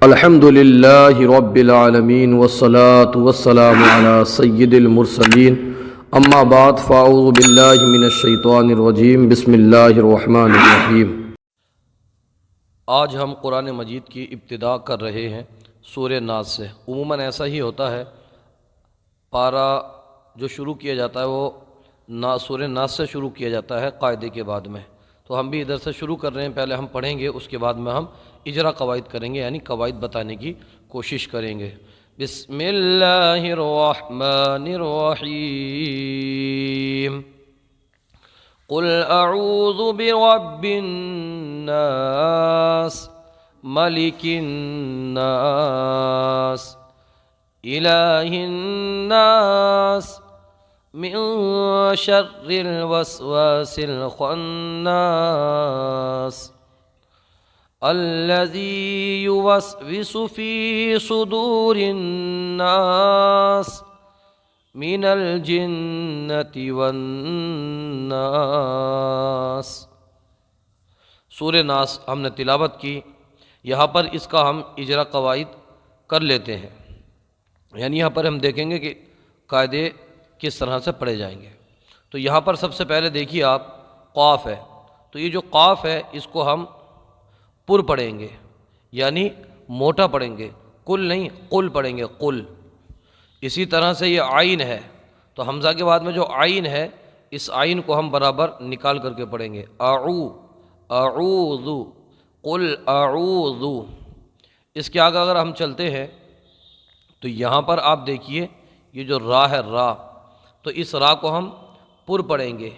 الحمد للہ رب العالمین والصلاة والسلام علی سید المرسلین اما بعد فاعوذ باللہ من الشیطان الرجیم بسم اللہ الرحمن الرحیم۔ آج ہم قرآن مجید کی ابتدا کر رہے ہیں سورہ ناس سے۔ عموماً ایسا ہی ہوتا ہے، پارہ جو شروع کیا جاتا ہے وہ سورہ ناس سے شروع کیا جاتا ہے قاعدے کے بعد میں، تو ہم بھی ادھر سے شروع کر رہے ہیں۔ پہلے ہم پڑھیں گے، اس کے بعد میں ہم اجرا قواعد کریں گے، یعنی قواعد بتانے کی کوشش کریں گے۔ بسم اللہ الرحمن الرحیم۔ قل اعوذ برب الناس ملک الناس الہ الناس من شر الوسواس الخناس الذي يوسوس في صدور الناس من الجنة والناس۔ سورہ ناس ہم نے تلاوت کی، یہاں پر اس کا ہم اجرا قواعد کر لیتے ہیں، یعنی یہاں پر ہم دیکھیں گے کہ قاعدے کس طرح سے پڑھے جائیں گے۔ تو یہاں پر سب سے پہلے دیکھیے آپ، قاف ہے، تو یہ جو قاف ہے اس کو ہم پر پڑھیں گے، یعنی موٹا پڑھیں گے، کل نہیں قل پڑھیں گے، قل۔ اسی طرح سے یہ عین ہے، تو حمزہ کے بعد میں جو عین ہے اس عین کو ہم برابر نکال کر کے پڑھیں گے، اعوذ، قل اعوذ۔ اس کے آگے اگر ہم چلتے ہیں تو یہاں پر آپ دیکھیے یہ جو را ہے، را، تو اس را کو ہم پر پڑھیں گے،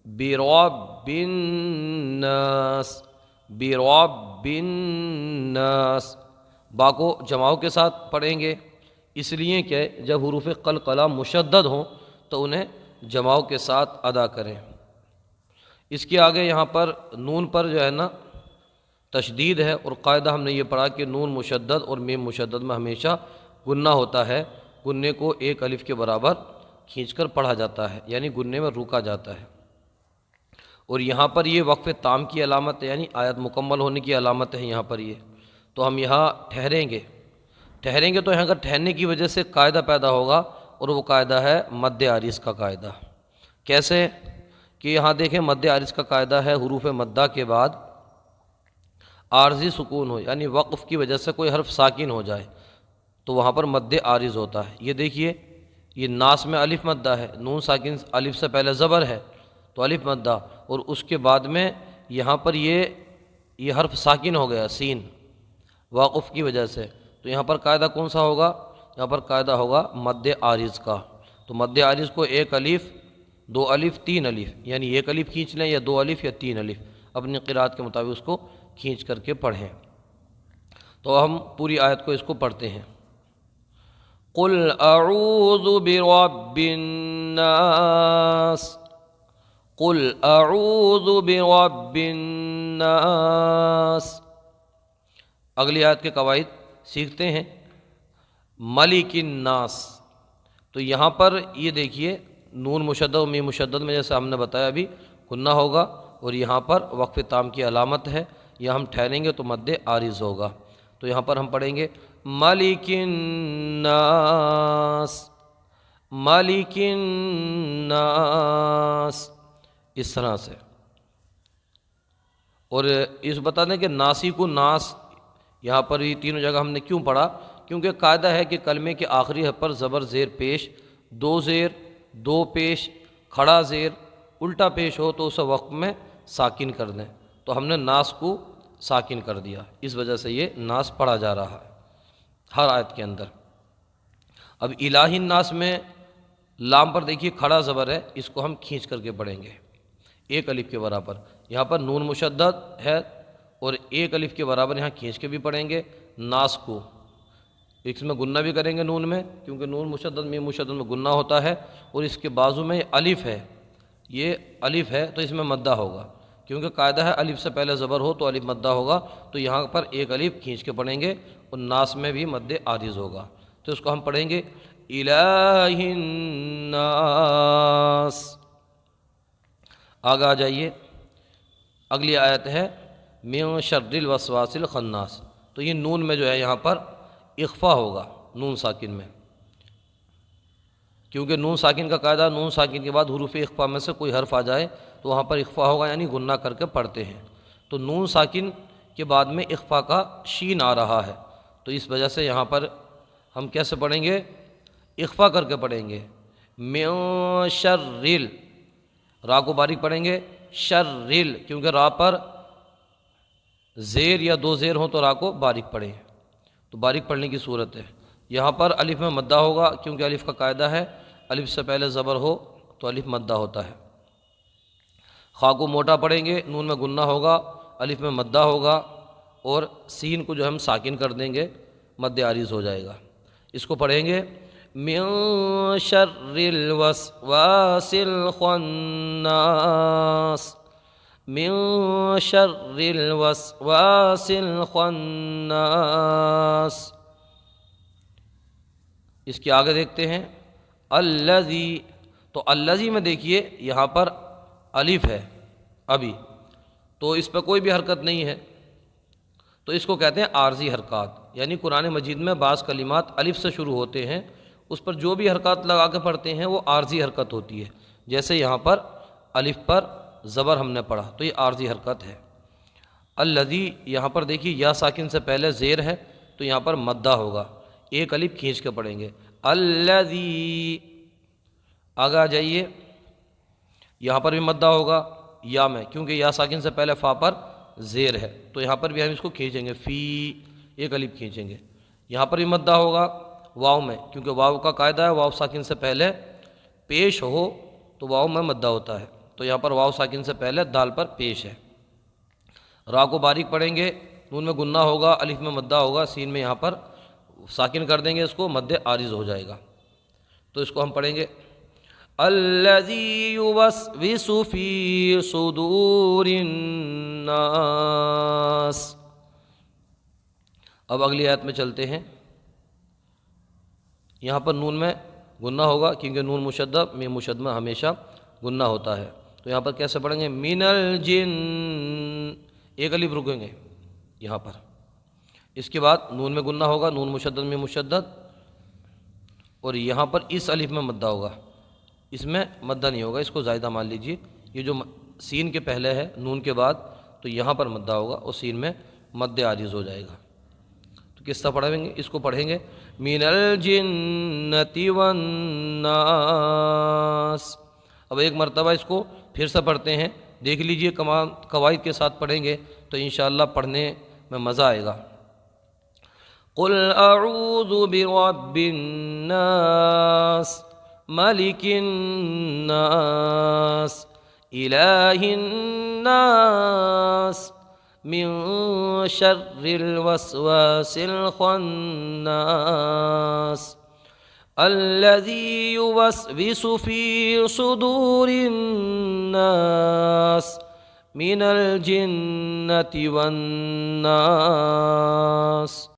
برب الناس، برب الناس۔ با کو جماؤں کے ساتھ پڑھیں گے، اس لیے کہ جب حروف قلقلہ مشدد ہوں تو انہیں جماؤں کے ساتھ ادا کریں۔ اس کے آگے یہاں پر نون پر جو ہے نا تشدید ہے، اور قاعدہ ہم نے یہ پڑھا کہ نون مشدد اور میم مشدد میں ہمیشہ گنہ ہوتا ہے، گننے کو ایک الف کے برابر کھینچ کر پڑھا جاتا ہے، یعنی گننے میں روکا جاتا ہے۔ اور یہاں پر یہ وقف تام کی علامت ہے، یعنی آیت مکمل ہونے کی علامت ہے یہاں پر یہ، تو ہم یہاں ٹھہریں گے تو یہاں کا ٹھہرنے کی وجہ سے قاعدہ پیدا ہوگا، اور وہ قاعدہ ہے مد عارض کا قاعدہ۔ کیسے کہ یہاں دیکھیں مد عارض کا قاعدہ ہے، حروف مدہ کے بعد عارضی سکون ہو، یعنی وقف کی وجہ سے کوئی حرف ساکن ہو جائے تو وہاں پر مد عارض ہوتا ہے۔ یہ دیکھیے یہ ناس میں الف مدہ ہے، نون ساکن الف سے پہلے زبر ہے تو الف مدہ، اور اس کے بعد میں یہاں پر یہ حرف ساکن ہو گیا سین، واقف کی وجہ سے، تو یہاں پر قاعدہ کون سا ہوگا؟ یہاں پر قاعدہ ہوگا مد عارض کا۔ تو مد عارض کو ایک الف، دو الف، تین الف، یعنی ایک الف کھینچ لیں یا دو الف یا تین الف، اپنی قرات کے مطابق اس کو کھینچ کر کے پڑھیں۔ تو ہم پوری آیت کو اس کو پڑھتے ہیں۔ قل اعوذ برب الناس، قل اعوذ برب الناس۔ اگلی آیت کے قواعد سیکھتے ہیں۔ ملک الناس، تو یہاں پر یہ دیکھیے نون مشدد و میم مشدد میں جیسے ہم نے بتایا ابھی گنہ ہوگا، اور یہاں پر وقف تام کی علامت ہے، یہاں ہم ٹھہریں گے تو مد عارض ہوگا۔ تو یہاں پر ہم پڑھیں گے ملک الناس، ملک الناس، اس طرح سے۔ اور اس بتا دیں کہ ناسی کو ناس، یہاں پر یہ تینوں جگہ ہم نے کیوں پڑھا؟ کیونکہ قاعدہ ہے کہ کلمے کے آخری حرف پر زبر زیر پیش، دو زیر، دو پیش، کھڑا زیر، الٹا پیش ہو تو اسے وقت میں ساکن کر دیں، تو ہم نے ناس کو ساکن کر دیا، اس وجہ سے یہ ناس پڑھا جا رہا ہے ہر آیت کے اندر۔ اب الہ الناس میں لام پر دیکھیے کھڑا زبر ہے، اس کو ہم کھینچ کر کے پڑھیں گے ایک الف کے برابر۔ یہاں پر نون مشدد ہے اور ایک الف کے برابر یہاں کھینچ کے بھی پڑھیں گے ناس کو۔ اس میں گنہ بھی کریں گے نون میں، کیونکہ نون مشدد میم مشدد میں گنہ ہوتا ہے، اور اس کے بازو میں الف ہے، یہ الف ہے تو اس میں مدہ ہوگا، کیونکہ قاعدہ ہے الف سے پہلے زبر ہو تو الف مدہ ہوگا، تو یہاں پر ایک الف کھینچ کے پڑھیں گے، اور ناس میں بھی مد عارض ہوگا، تو اس کو ہم پڑھیں گے الہ الناس۔ آگے آ جائیے، اگلی آیت ہے من شر الوسواس الخناس، تو یہ نون میں جو ہے یہاں پر اخفا ہوگا، نون ساکن میں، کیونکہ نون ساکن کا قاعدہ نون ساکن کے بعد حروف اخفا میں سے کوئی حرف آ جائے تو وہاں پر اخفا ہوگا، یعنی غنہ کر کے پڑھتے ہیں۔ تو نون ساکن کے بعد میں اخفا کا شین آ رہا ہے، تو اس وجہ سے یہاں پر ہم کیسے پڑھیں گے؟ اخفا کر کے پڑھیں گے۔ من شرل، را کو باریک پڑھیں گے، شرل، کیونکہ را پر زیر یا دو زیر ہوں تو را کو باریک پڑھیں، تو باریک پڑھنے کی صورت ہے۔ یہاں پر الف میں مدہ ہوگا، کیونکہ الف کا قاعدہ ہے الف سے پہلے زبر ہو تو الف مدہ ہوتا ہے۔ خا کو موٹا پڑھیں گے، نون میں غنہ ہوگا، الف میں مدہ ہوگا، اور سین کو جو ہم ساکن کر دیں گے، مد عارض ہو جائے گا۔ اس کو پڑھیں گے من شر الوسواس الخناس، من شر الوسواس الخناس۔ اس کے آگے دیکھتے ہیں الذی، تو الذی میں دیکھیے یہاں پر الف ہے ابھی، تو اس پہ کوئی بھی حرکت نہیں ہے، تو اس کو کہتے ہیں عارضی حرکات، یعنی قرآن مجید میں بعض کلمات الف سے شروع ہوتے ہیں، اس پر جو بھی حرکات لگا کے پڑھتے ہیں وہ عارضی حرکت ہوتی ہے۔ جیسے یہاں پر الف پر زبر ہم نے پڑھا تو یہ عارضی حرکت ہے۔ الذی یہاں پر دیکھیے یا ساکن سے پہلے زیر ہے تو یہاں پر مدہ ہوگا، ایک الف کھینچ کے پڑھیں گے الذی۔ آگے آ جائیے، یہاں پر بھی مدہ ہوگا یا میں، کیونکہ یا ساکن سے پہلے فا پر زیر ہے تو یہاں پر بھی ہم اس کو کھینچیں گے، فی، ایک الف کھینچیں گے۔ یہاں پر بھی مدہ ہوگا واو میں، کیونکہ واو کا قاعدہ ہے واو ساکن سے پہلے پیش ہو تو واو میں مدہ ہوتا ہے، تو یہاں پر واو ساکن سے پہلے دال پر پیش ہے۔ را کو باریک پڑھیں گے، نون میں غنہ ہوگا، الف میں مدہ ہوگا، سین میں یہاں پر ساکن کر دیں گے، اس کو مد عارض ہو جائے گا۔ تو اس کو ہم پڑھیں گے الذی یوسوس فی صدور الناس۔ اب اگلی آیت میں چلتے ہیں، یہاں پر نون میں غنہ ہوگا، کیونکہ نون مشدد میں مشدد ہمیشہ غنہ ہوتا ہے، تو یہاں پر کیسے پڑھیں گے؟ من الجن، ایک الف رکیں گے یہاں پر۔ اس کے بعد نون میں غنہ ہوگا، نون مشدد میں مشدد، اور یہاں پر اس الف میں مدہ ہوگا، اس میں مدہ نہیں ہوگا، اس کو زائدہ مان لیجیے، یہ جو سین کے پہلے ہے نون کے بعد تو یہاں پر مدہ ہوگا اور سین میں مد عارض ہو جائے گا۔ تو کس طرح پڑھیں گے؟ اس کو پڑھیں گے من الجنۃ والناس۔ اب ایک مرتبہ اس کو پھر سے پڑھتے ہیں، دیکھ لیجئے قواعد کے ساتھ پڑھیں گے تو انشاءاللہ پڑھنے میں مزہ آئے گا۔ قل اعوذ برب الناس ملک الناس الہ الناس من شر الوسواس الخناس الذی یوسوس فی صدور الناس من الجنۃ والناس۔